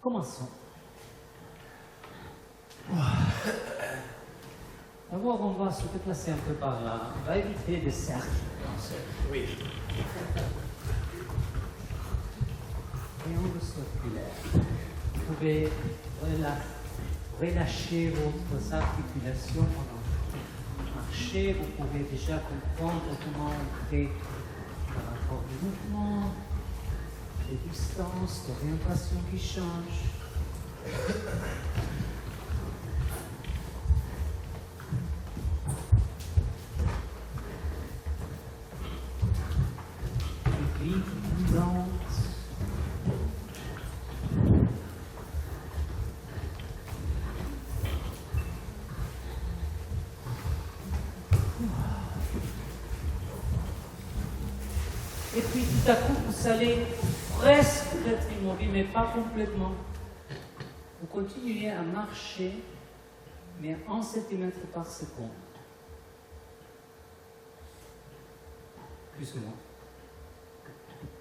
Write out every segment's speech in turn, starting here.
Commençons. D'abord, on va se déplacer un peu par là. On va éviter des cercles. Oui. Triangle circulaire. Vous pouvez relâcher vos articulations pendant marcher. Vous pouvez déjà comprendre comment on crée par rapport au mouvement, les distances, l'orientation qui change. Et puis tout à coup, vous allez presque être immobile, mais pas complètement. Vous continuez à marcher, mais 1 cm par seconde. Plus ou moins.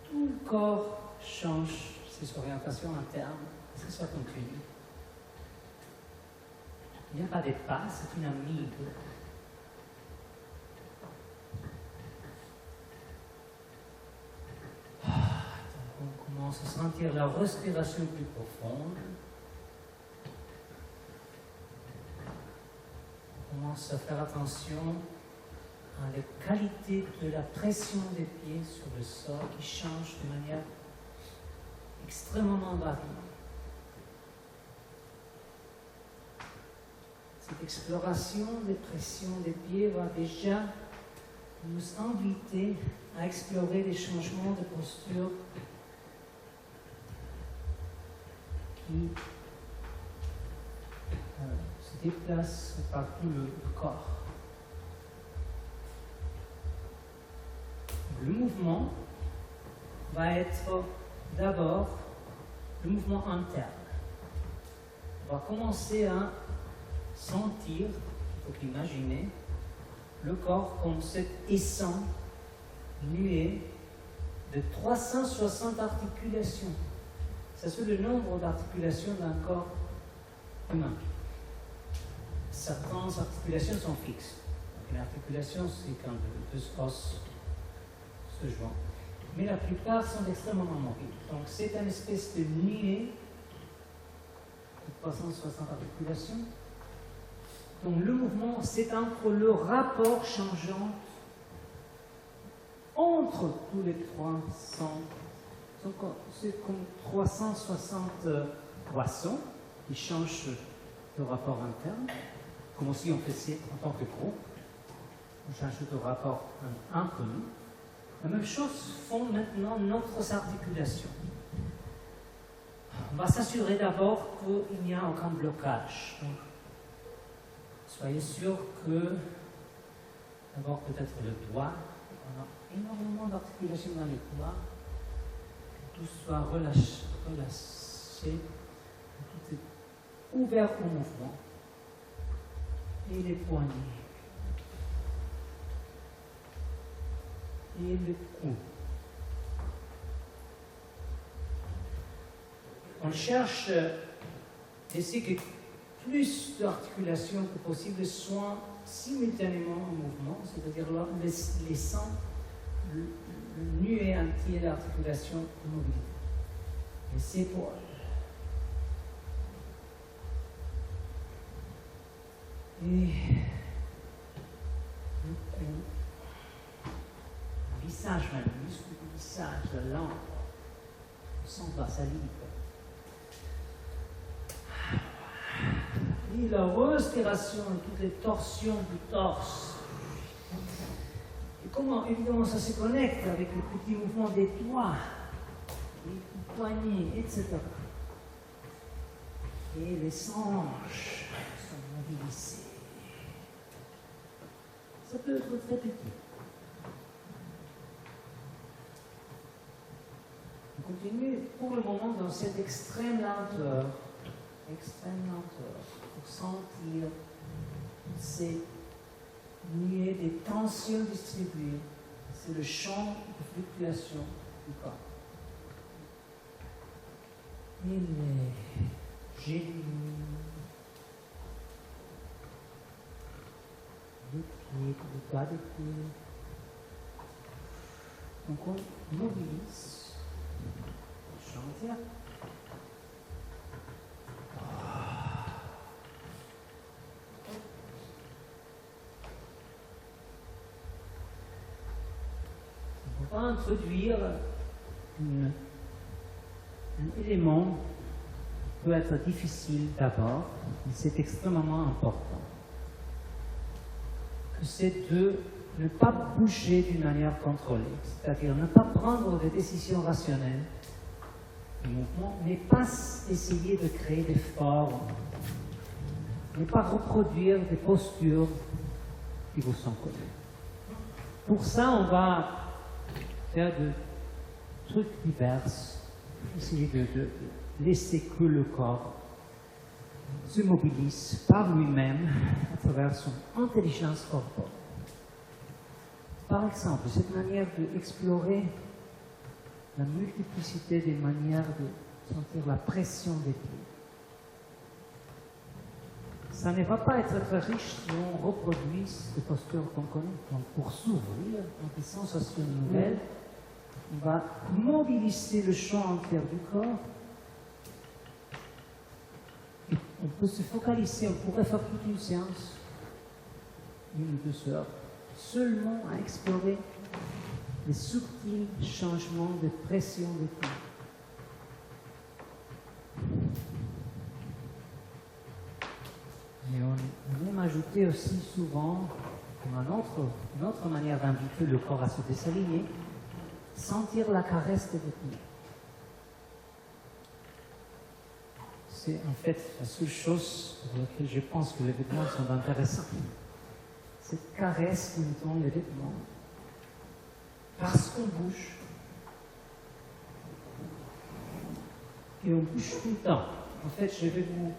Tout le corps change ses orientations internes, parce que ça continue. Il n'y a pas de pas, c'est une amibe. On commence à sentir la respiration plus profonde. On commence à faire attention à la qualité de la pression des pieds sur le sol qui change de manière extrêmement variée. Cette exploration des pressions des pieds va déjà nous inviter à explorer des changements de posture qui se déplacent par tout le corps. Le mouvement va être d'abord le mouvement interne. On va commencer à sentir, il faut imaginer, le corps comme cet essaim nué de 360 articulations. C'est le nombre d'articulations d'un corps humain. Certaines articulations sont fixes. Une articulation, c'est quand deux os se joignent. Mais la plupart sont extrêmement mobiles. Donc c'est une espèce de nuée de 360 articulations. Donc le mouvement, c'est entre le rapport changeant entre tous les 300. C'est comme 360 poissons qui changent de rapport interne, comme aussi on faisait en tant que groupe. On change de rapport entre nous. La même chose font maintenant notre articulation. On va s'assurer d'abord qu'il n'y a aucun blocage. Donc, soyez sûr que, d'abord peut-être le doigt, on a énormément d'articulation dans les doigts, que tout soit relâché, tout est ouvert au mouvement, et les poignets, et le cou. On cherche d'essayer que plus d'articulations que possible soient simultanément en mouvement, c'est-à-dire laissant le nuée entier d'articulation en mobilité. Les épaules. Et le cou. Le visage même, le muscle du visage, la langue. On sent la salive. Et la respiration et toutes les torsions du torse. Et comment, évidemment, ça se connecte avec le petit mouvement des doigts, les poignets, etc. Et les hanches sont mobilisées. Ça peut être très petit. On continue pour le moment dans cette extrême lenteur. Pour sentir ces nuées des tensions distribuées. C'est le champ de fluctuation du corps. Et les genoux, les pieds, les bas des pieds. Donc on mobilise le champ entier. On va introduire un élément qui peut être difficile d'abord, mais c'est extrêmement important. C'est de ne pas bouger d'une manière contrôlée, c'est-à-dire ne pas prendre des décisions rationnelles du mouvement, mais pas essayer de créer des formes, ne pas reproduire des postures qui vous sont connues. Pour ça, on va faire des trucs divers, essayer de laisser que le corps se mobilise par lui-même à travers son intelligence corporelle. Par exemple, cette manière d'explorer la multiplicité des manières de sentir la pression des pieds. Ça ne va pas être très riche si on reproduit ces postures qu'on connaît. Donc pour s'ouvrir à des sensations nouvelles, on va mobiliser le champ entier du corps. On peut se focaliser, on pourrait faire toute une séance, 1 ou 2 heures, seulement à explorer les subtils changements de pression des pieds. Mais on aime ajouter aussi souvent, comme une autre manière d'inviter le corps à se désaligner, sentir la caresse des pieds. C'est en fait la seule chose pour laquelle je pense que les vêtements sont intéressants. Cette caresse qui nous donne les vêtements. Parce qu'on bouge. Et on bouge tout le temps. En fait, je vais vous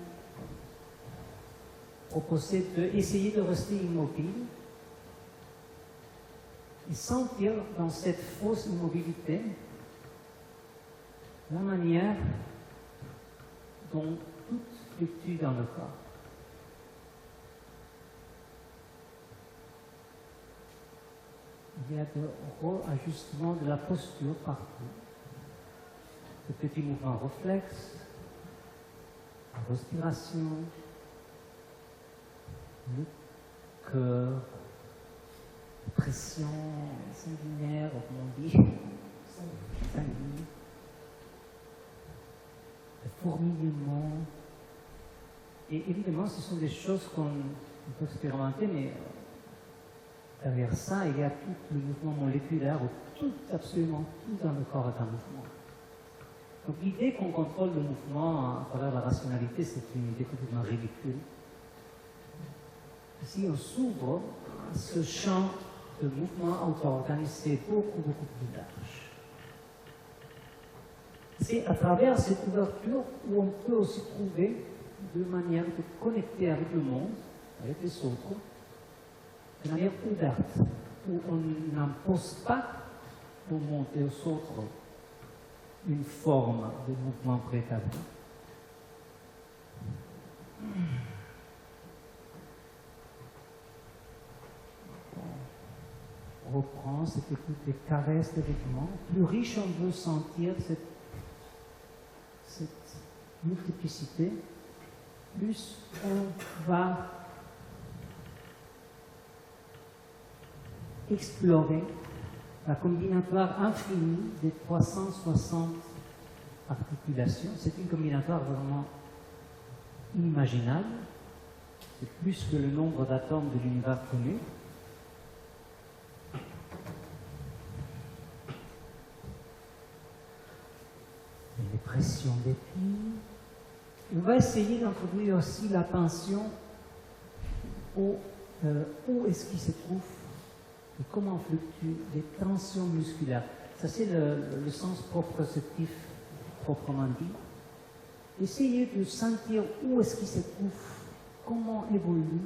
proposer d'essayer de rester immobile et sentir dans cette fausse immobilité la manière dont tout fluctue dans le corps. Il y a de réajustements de la posture partout. De petits mouvements réflexes, la respiration, le cœur, la pression sanguinaire, comme on dit, sanguine. Le fourmillement. Et évidemment, ce sont des choses qu'on peut expérimenter, mais derrière ça, il y a tout le mouvement moléculaire, absolument tout dans le corps est en mouvement. Donc l'idée qu'on contrôle le mouvement à travers la rationalité, c'est une idée complètement ridicule. Si on s'ouvre à ce champ de mouvement auto-organisé beaucoup plus large. C'est à travers cette ouverture où on peut aussi trouver de manière de connecter avec le monde, avec les autres, de manière ouverte, où on n'impose pas au monde et aux autres une forme de mouvement préétabli. On reprend cette écoute des caresses des vêtements. Plus riche on veut sentir cette multiplicité, plus on va explorer la combinatoire infinie des 360 articulations. C'est une combinatoire vraiment inimaginable. C'est plus que le nombre d'atomes de l'univers connu. Les pressions des pieds. On va essayer d'introduire aussi l'attention où est-ce qu'il se trouve et comment fluctuent les tensions musculaires. Ça, c'est le sens proprioceptif, proprement dit. Essayez de sentir où est-ce qu'il se trouve, comment évolue.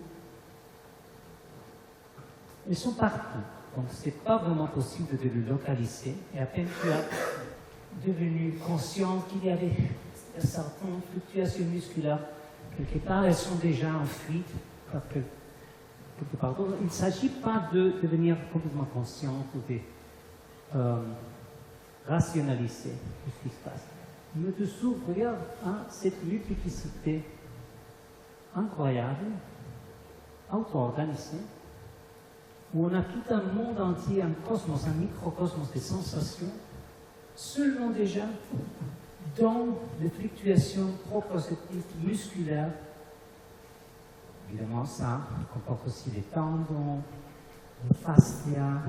Ils sont partout, donc ce n'est pas vraiment possible de le localiser. Et à peine tu as devenu conscient qu'il y avait il y a certaines fluctuations musculaires. Quelque part, elles sont déjà en fuite. Quelque part. Donc, il ne s'agit pas de devenir complètement conscient ou de rationaliser tout ce qui se passe, mais de s'ouvrir à cette multiplicité incroyable, auto-organisée, où on a tout un monde entier, un cosmos, un microcosmos de sensations, seulement déjà dans les fluctuations proprioceptives musculaires. Évidemment, ça comporte aussi les tendons, les fascias,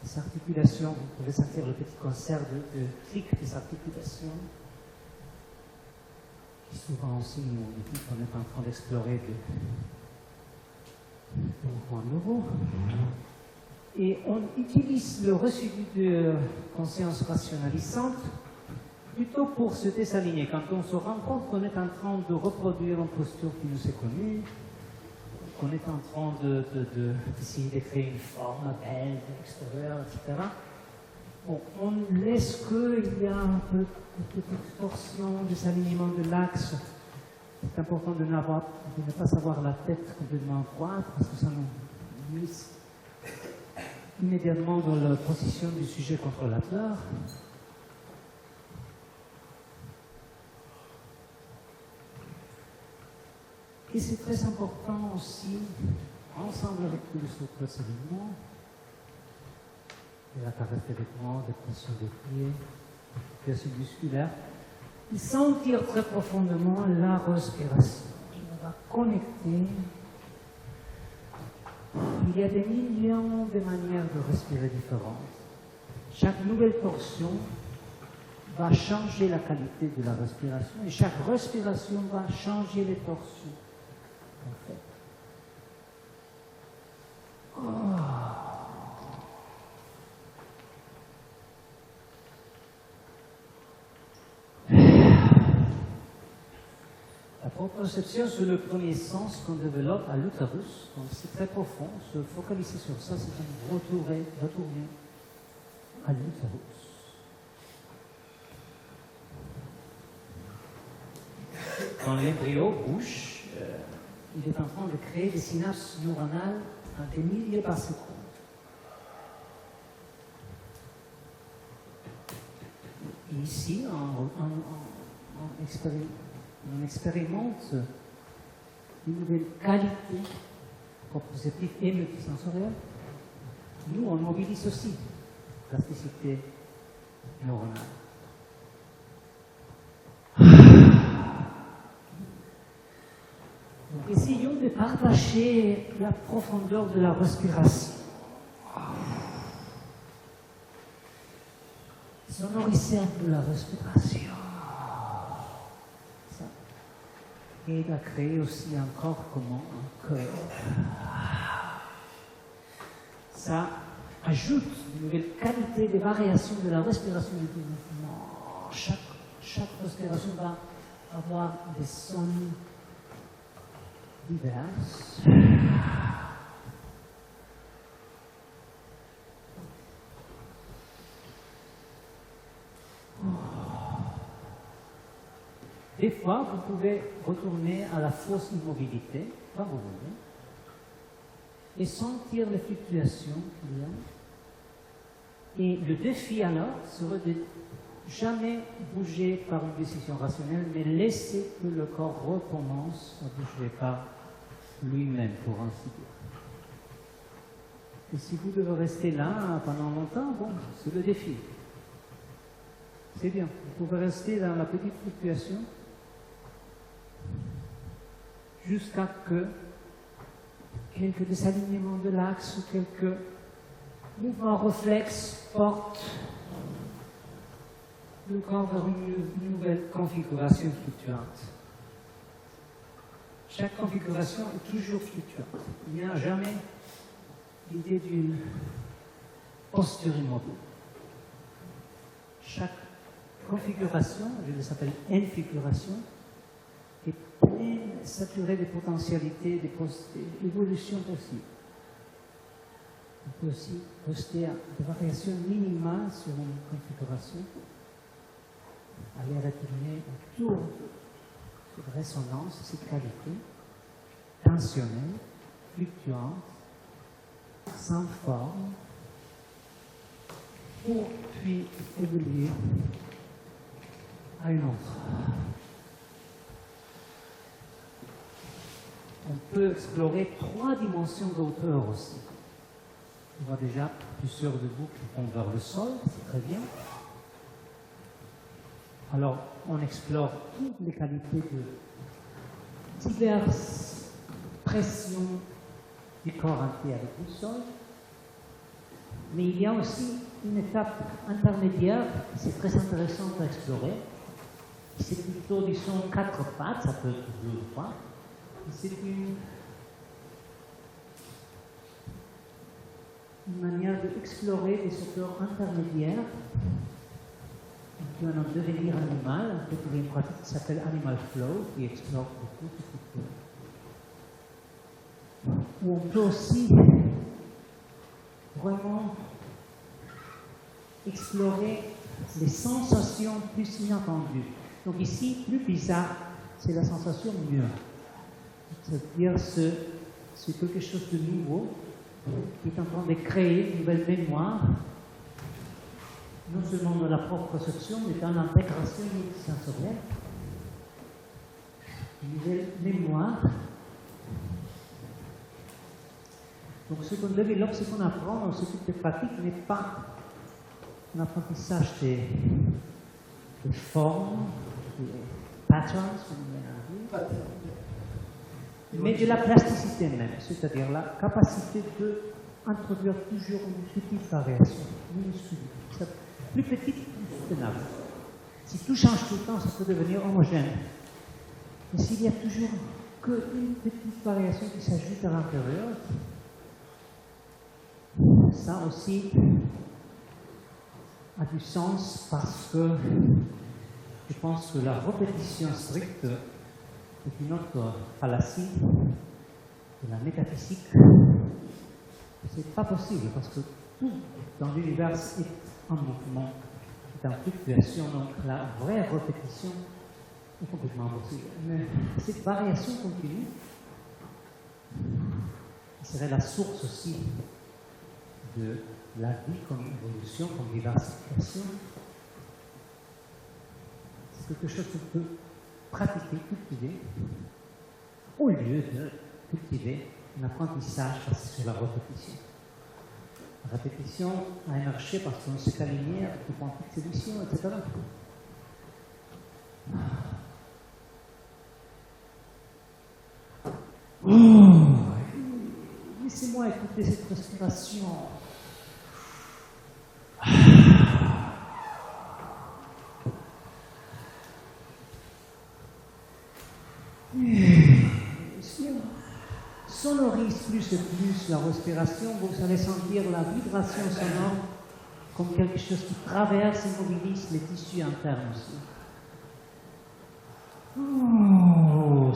les articulations. Vous pouvez sentir le petit concert de clic des articulations, qui souvent aussi nous dit qu'on est en train d'explorer des mouvements nouveaux. Et on utilise le résidu de conscience rationalisante plutôt pour se désaligner. Quand on se rend compte qu'on est en train de reproduire une posture qui nous est connue, qu'on est en train d'essayer de créer une forme belle de l'extérieur, etc., bon, on laisse qu'il y a un peu de petite torsion, des alignements de l'axe. C'est important de ne pas savoir la tête complètement droite, parce que ça nous mise immédiatement dans la position du sujet contrôlateur. Et c'est très important aussi, ensemble avec tous les autres procédements, la caresse des vêtements, des pressions des pieds, des pressions musculaires, de sentir très profondément la respiration. On va connecter. Il y a des millions de manières de respirer différentes. Chaque nouvelle portion va changer la qualité de la respiration et chaque respiration va changer les portions. En fait. La proprioception, c'est le premier sens qu'on développe à l'utérus, donc c'est très profond. Se focaliser sur ça, c'est comme retourner à l'utérus. Quand l'embryo bouge, il est en train de créer des synapses neuronales à des milliers par seconde. Et ici, on expérimente une nouvelle qualité proprioceptive et multisensorielle. Nous, on mobilise aussi la plasticité neuronale. Donc, essayons de partager la profondeur de la respiration. Sonoriser un peu la respiration. Ça aide à créer aussi un corps commun, un cœur. Ça ajoute une nouvelle qualité de variation de la respiration et du mouvement. Chaque respiration va avoir des sons diverses. Des fois, vous pouvez retourner à la fausse immobilité, quand vous voulez, et sentir les fluctuations qu'il y a. Et le défi alors serait de jamais bouger par une décision rationnelle, mais laisser que le corps recommence à bouger par lui-même, pour ainsi dire. Et si vous devez rester là pendant longtemps, bon, c'est le défi. C'est bien, vous pouvez rester dans la petite fluctuation jusqu'à que quelques désalignements de l'axe ou quelques mouvements réflexes portent le corps vers une nouvelle configuration fluctuante. Chaque configuration est toujours fluctuante. Il n'y a jamais l'idée d'une posture immobile. Chaque configuration, je les appelle infiguration, est pleine, saturée de potentialités, d'évolutions possibles. On peut aussi poster des variations minimales sur une configuration aller retourner autour de cette résonance, cette qualité tensionnelle, fluctuante, sans forme, pour puis évoluer à une autre. On peut explorer 3 dimensions d'auteur aussi. On voit déjà plusieurs de vous qui vont vers le sol, c'est très bien. Alors, on explore toutes les qualités de diverses pressions du corps entier avec le sol. Mais il y a aussi une étape intermédiaire, c'est très intéressant à explorer. C'est plutôt, disons, 4 pattes, ça peut être 2 ou 3. C'est une manière d'explorer des auteurs intermédiaires qui vont en devenir animal. En fait, il y a une pratique qui s'appelle Animal Flow, qui explore beaucoup ce type. Où on peut aussi vraiment explorer les sensations plus inattendues. Donc ici, plus bizarre, c'est la sensation mieux. C'est-à-dire c'est quelque chose de nouveau qui est en train de créer une nouvelle mémoire, non seulement dans la propre perception, mais dans l'intégration sensorielle. Une nouvelle mémoire. Donc ce qu'on développe, ce qu'on apprend dans ce type de pratique n'est pas un apprentissage des formes, des patterns, mais de la plasticité même, c'est-à-dire la capacité d'introduire toujours une petite variation, minuscule, plus petite, plus tenable. Si tout change tout le temps, ça peut devenir homogène. Mais s'il n'y a toujours qu'une petite variation qui s'ajoute à l'intérieur, ça aussi a du sens parce que je pense que la répétition stricte est une autre fallacie de la métaphysique. C'est pas possible parce que tout dans l'univers est en mouvement, est en fluctuation, donc la vraie répétition est complètement impossible. Mais cette variation continue serait la source aussi de la vie comme évolution, comme diversification. C'est quelque chose qu'on peut pratiquer, cultiver, au lieu de cultiver un apprentissage basé sur la répétition. La répétition a un marché parce qu'on s'est aligné avec les points de solution, etc. Laissez-moi écouter cette respiration. Si on sonorise plus et plus la respiration, vous allez sentir la vibration sonore comme quelque chose qui traverse et mobilise les tissus internes aussi.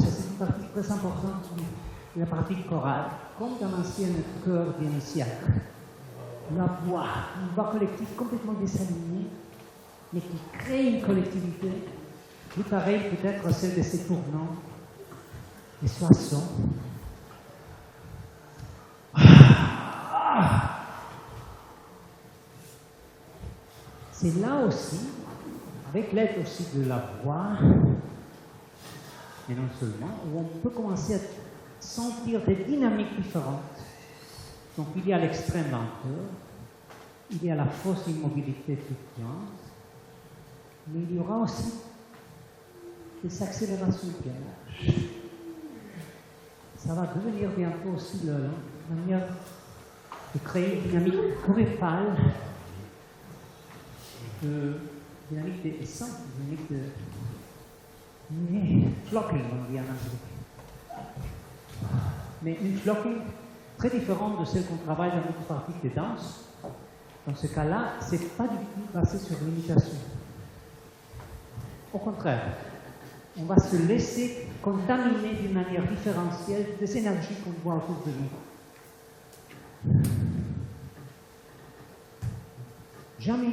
Ça c'est une partie très importante de la pratique chorale, comme dans l'ancien chœur dionysiaque. La voix, une voix collective complètement désalignée, mais qui crée une collectivité, plus pareille peut-être à celle de ces tournants, des soissons. C'est là aussi, avec l'aide aussi de la voix, mais non seulement, où on peut commencer à sentir des dynamiques différentes. Donc il y a l'extrême lenteur, il y a la fausse immobilité fluctuante, mais il y aura aussi des accélérations de ça va devenir bientôt aussi la manière de créer une dynamique chorale, dynamique d'essence, dynamique de flocking, on dit en anglais. Mais une flocking très différente de celle qu'on travaille dans notre pratique de danse. Dans ce cas-là, ce n'est pas du tout basé sur l'imitation. Au contraire, on va se laisser contaminer d'une manière différentielle des énergies qu'on voit autour de nous. Jamais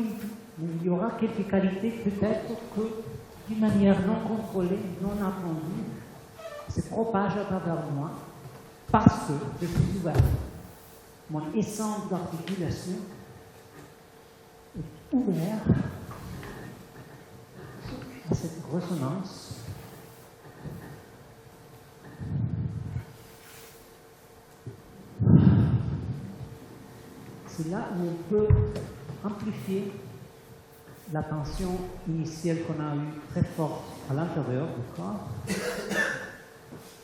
mais il y aura quelques qualités peut-être que, d'une manière non contrôlée, non attendue, se propagent à travers moi parce que je suis ouvert. Mon essence d'articulation est ouverte à cette résonance. C'est là où on peut amplifier la tension initiale qu'on a eue très forte à l'intérieur du corps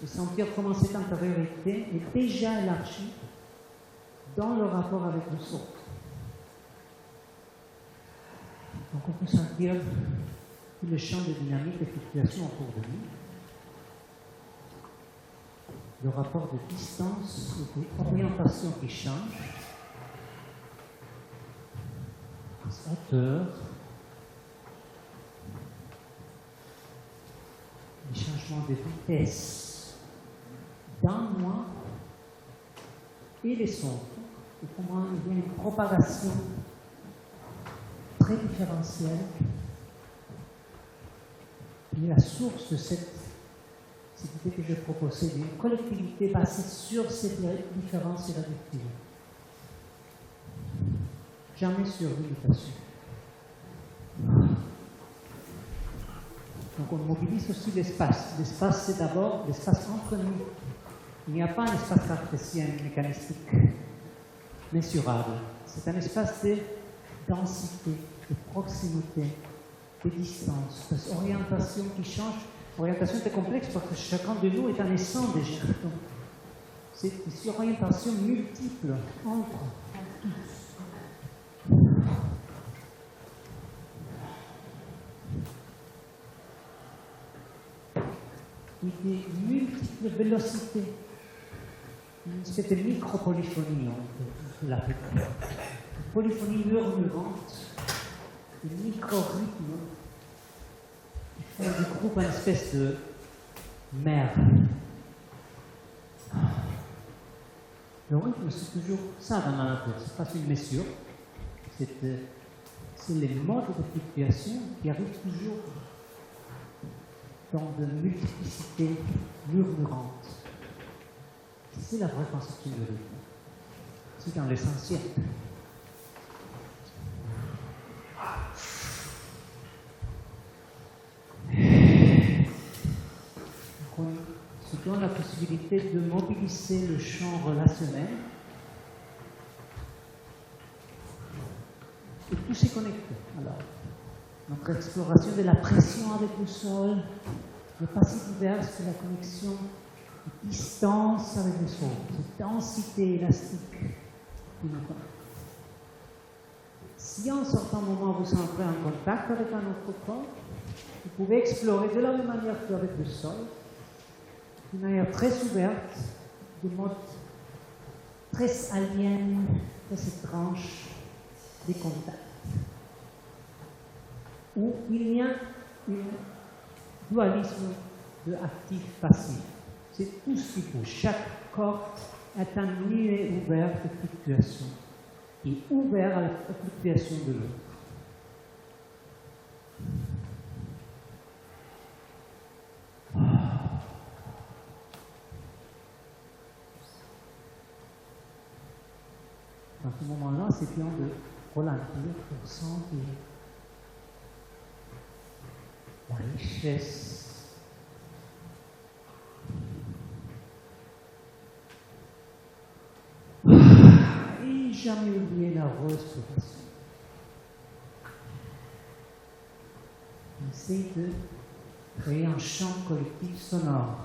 et sentir comment cette intériorité est déjà élargie dans le rapport avec le autres. Donc on peut sentir tout le champ de dynamique et de fluctuation autour de nous, le rapport de distance et d'orientation qui change, les hauteurs, les changements de vitesse dans moi et les sons, et comment il y a une propagation très différentielle qui est la source de cette idée que je proposais d'une collectivité basée sur cette différence et la rupture. Jamais sur l'imitation. Donc on mobilise aussi l'espace. L'espace, c'est d'abord l'espace entre nous. Il n'y a pas un espace cartésien mécanistique mesurable. C'est un espace de densité, de proximité, de distance, d'orientation qui change. L'orientation est complexe parce que chacun de nous est un essence déjà. C'est une orientation multiple entre tous. Et des multiples vélocités, une espèce de micro-polyphonie, on peut l'appeler. Une polyphonie murmurante, des micro-rythmes qui font du groupe une espèce de mer. Le rythme, c'est toujours ça dans la nature, c'est pas une mesure, c'est les modes de fluctuation qui arrivent toujours dans de multiplicité murmurante. C'est la vraie conception de rythme. C'est dans l'essentiel. On se donne la possibilité de mobiliser le champ relationnel et tout s'est connecté. Alors, notre exploration de la pression avec le sol n'est pas si diverse que la connexion de distance avec le sol, cette densité élastique qui nous connecte. Si en certain moment vous entrez en contact avec un autre corps, vous pouvez explorer de la même manière qu'avec le sol, d'une manière très ouverte, de mode très alien, très étrange, des contacts, où il y a un dualisme de actif-passif. C'est tout ce qui bouge. Chaque corps est un nuée ouvert de fluctuation et ouvert à la fluctuation de l'autre. Dans ce moment-là, c'est bien de ralentir pour sentir la richesse et jamais oublier la respiration. On essaie de créer un champ collectif sonore.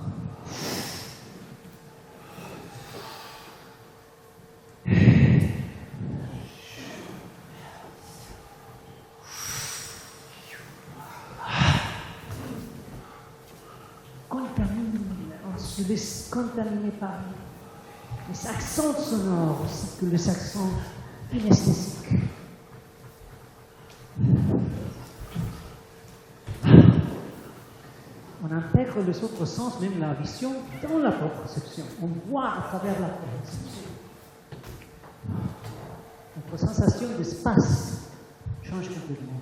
On se laisse contaminer par les accents sonores aussi que les accents kinesthésiques. On intègre les autres sens, même la vision, dans la perception. On voit à travers la perception. Notre sensation d'espace change complètement.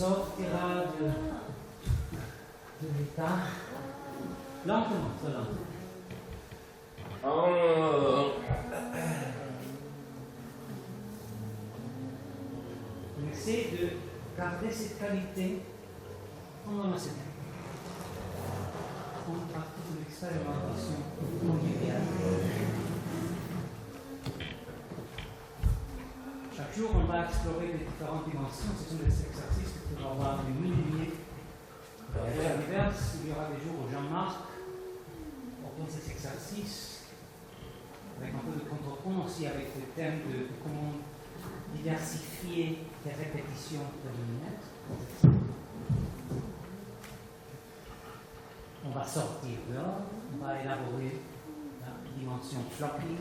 sortira de l'état Lentement, très lentement. On essaie de garder cette qualité pendant la semaine. On pratique une expérimentation conviviale. Chaque jour, on va explorer les différentes dimensions. Ce sont des exercices que tu vas avoir des milliers. À l'hiver, il y aura des jours où Jean-Marc propose ces exercices avec un peu de contrepoint aussi avec le thème de comment diversifier les répétitions de lunettes. On va sortir dehors, on va élaborer la dimension flocking,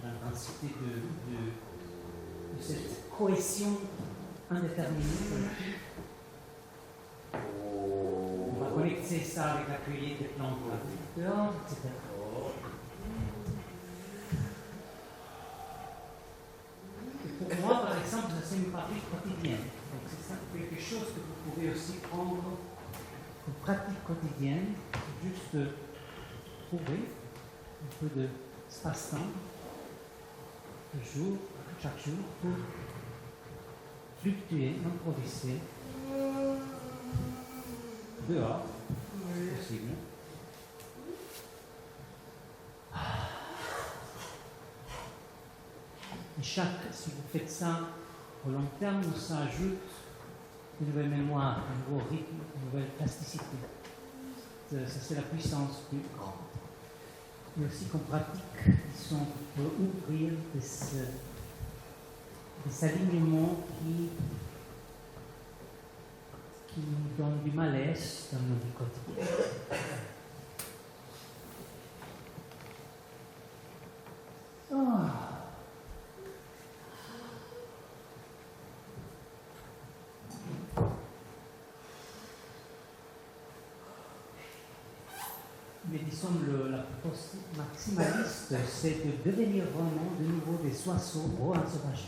l'intensité de cette cohésion indéterminée. On va connecter ça avec la cueillette des plantes dehors, etc. Et pour moi, par exemple, c'est une pratique quotidienne. Donc c'est ça, quelque chose que vous pouvez aussi prendre comme pratique quotidienne, juste trouver un peu de espace-temps, chaque jour, pour fluctuer, improviser, dehors, possible. Et si vous faites ça au long terme, ça ajoute une nouvelle mémoire, un nouveau rythme, une nouvelle plasticité. Ça, c'est la puissance plus grande. Mais aussi qu'on pratique, pour ouvrir des alignements qui nous donnent du malaise dans nos vies quotidiennes. Mais disons, la proposition maximaliste, c'est de devenir vraiment de nouveau des oiseaux en sauvage,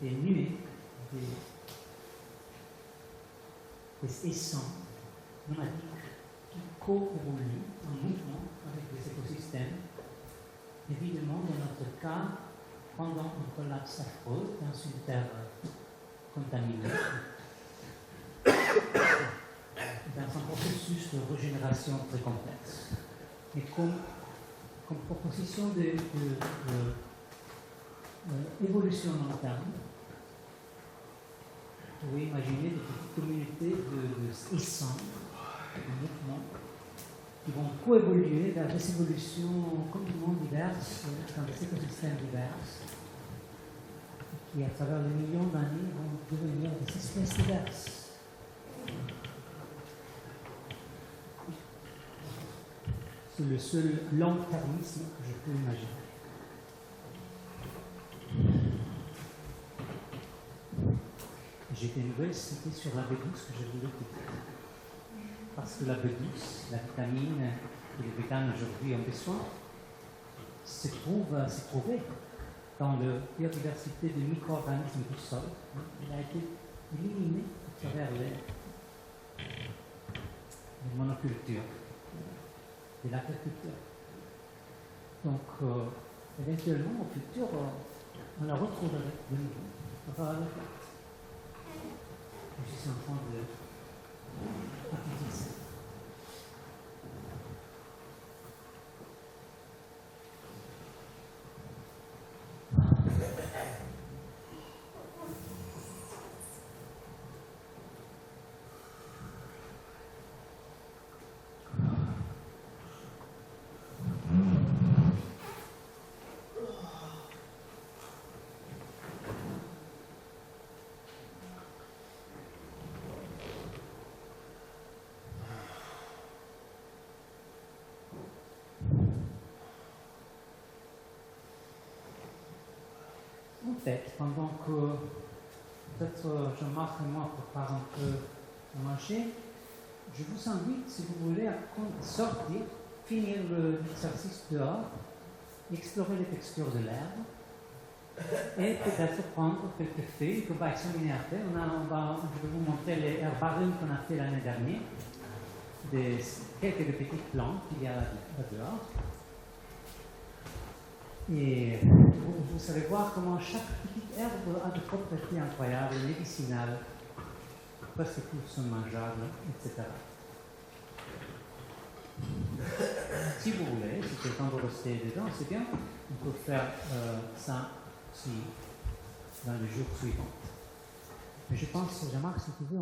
des nuées, des essents nomadiques qui co-évoluent en mouvement avec les écosystèmes. Évidemment, dans notre cas, pendant un collapse affreux dans une terre contaminée, dans un processus de régénération très complexe. Et comme proposition d'évolution long terme, vous pouvez imaginer des petites communautés d'essents, de mouvements, qui vont coévoluer vers des évolutions complètement diverses, dans des écosystèmes divers, qui, à travers les millions d'années, vont devenir des espèces diverses. C'est le seul long-termisme que je peux imaginer. J'ai des nouvelles, c'était sur la B12 que je voulais te dire. Parce que la B12, la vitamine que les véganes aujourd'hui ont besoin, c'est prouvé dans la biodiversité des micro-organismes du sol. Il a été éliminé à travers les monocultures de l'agriculture. Donc, éventuellement, au futur, on la retrouverait de nouveau. Je suis en train de utiliser. En fait, pendant que peut-être Jean-Marc et moi préparons un peu à manger, je vous invite, si vous voulez, à sortir, finir l'exercice dehors, explorer les textures de l'herbe, et peut-être prendre quelques feuilles qu'on va examiner après. Je vais vous montrer les herbariums qu'on a fait l'année dernière, quelques petites plantes qu'il y a là-dehors. Et vous allez voir comment chaque petite herbe a des propriétés incroyables, médicinales, presque tous sont mangeables, etc. Si vous voulez, si quelqu'un veut rester dedans, c'est bien. On peut faire ça aussi dans les jours suivants. Mais je pense, Jean-Marc, si tu veux,